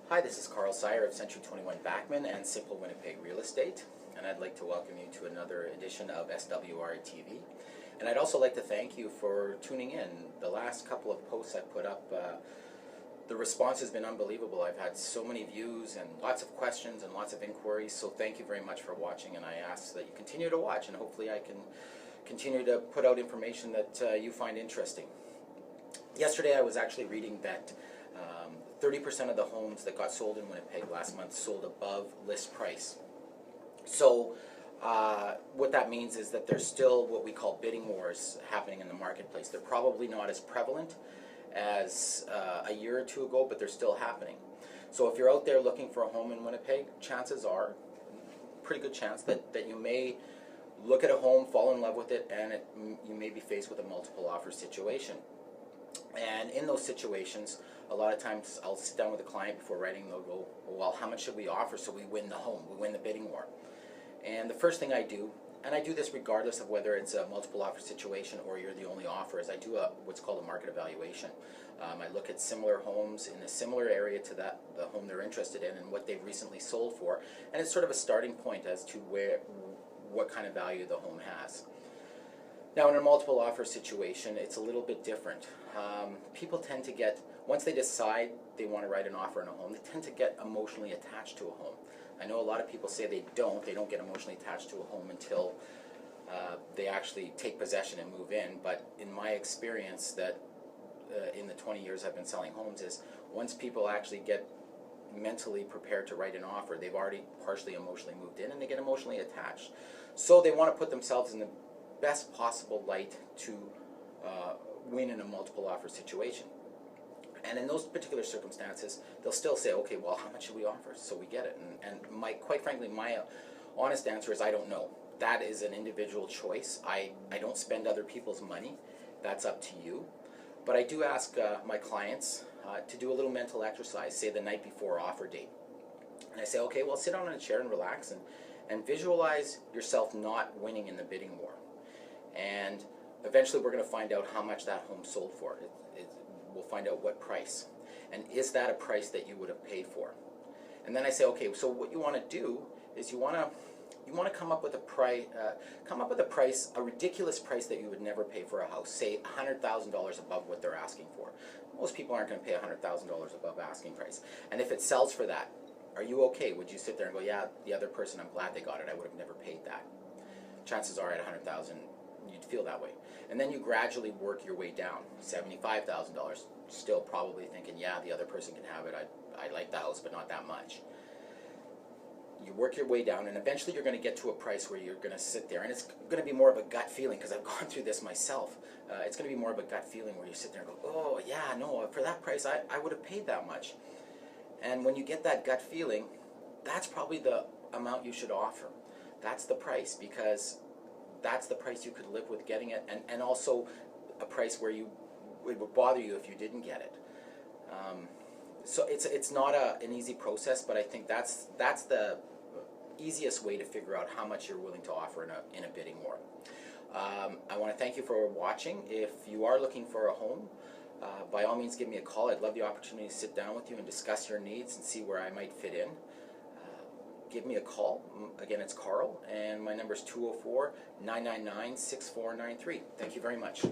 Hi, this is Seier of Century 21 Backman and Simple Winnipeg Real Estate, and I'd like to welcome you to another edition of SWR TV. And I'd also like to thank you for tuning in. The last couple of posts I put up, the response has been unbelievable. I've had so many views and lots of questions and lots of inquiries, so thank you very much for watching, and I ask that you continue to watch, and hopefully I can continue to put out information that you find interesting. Yesterday I was actually reading that 30% of the homes that got sold in Winnipeg last month sold above list price. So what that means is that there's still what we call bidding wars happening in the marketplace. They're probably not as prevalent as a year or two ago, but they're still happening. So if you're out there looking for a home in Winnipeg, chances are, pretty good chance, that you may look at a home, fall in love with it, and you may be faced with a multiple offer situation. And in those situations, a lot of times I'll sit down with a client before writing, they'll go, well, how much should we offer so we win the home, we win the bidding war? And the first thing I do, and I do this regardless of whether it's a multiple offer situation or you're the only offer, is I do what's called a market evaluation. I look at similar homes in a similar area to the home they're interested in and what they've recently sold for, and it's sort of a starting point as to what kind of value the home has. Now, in a multiple offer situation, it's a little bit different. People tend to get, once they decide they want to write an offer on a home, they tend to get emotionally attached to a home. I know a lot of people say they don't get emotionally attached to a home until they actually take possession and move in, but in my experience that in the 20 years I've been selling homes is once people actually get mentally prepared to write an offer, they've already partially emotionally moved in and they get emotionally attached. So they want to put themselves in the best possible light to win in a multiple offer situation. And in those particular circumstances, they'll still say, okay, well, how much should we offer so we get it? And quite frankly, my honest answer is I don't know. That is an individual choice. I don't spend other people's money. That's up to you. But I do ask my clients to do a little mental exercise, say the night before offer date. And I say, okay, well, sit down in a chair and relax and visualize yourself not winning in the bidding war. And eventually we're going to find out how much that home sold for. We'll find out what price. And is that a price that you would have paid for? And then I say, okay, so what you want to do is you want to come up with a price, a ridiculous price that you would never pay for a house, say $100,000 above what they're asking for. Most people aren't going to pay $100,000 above asking price. And if it sells for that, are you okay? Would you sit there and go, yeah, the other person, I'm glad they got it, I would have never paid that? Chances are at $100,000, you'd feel that way. And then you gradually work your way down. $75,000, still probably thinking, yeah, the other person can have it. I like the house, but not that much. You work your way down, and eventually you're going to get to a price where you're going to sit there, and it's going to be more of a gut feeling, because I've gone through this myself. It's going to be more of a gut feeling where you sit there and go, oh, yeah, no, for that price, I would have paid that much. And when you get that gut feeling, that's probably the amount you should offer. That's the price, because that's the price you could live with getting it, and also a price where it would bother you if you didn't get it. So it's not an easy process, but I think that's the easiest way to figure out how much you're willing to offer in a bidding war. I want to thank you for watching. If you are looking for a home, by all means give me a call. I'd love the opportunity to sit down with you and discuss your needs and see where I might fit in. Give me a call. Again, it's Carl, and my number is 204-999-6493. Thank you very much.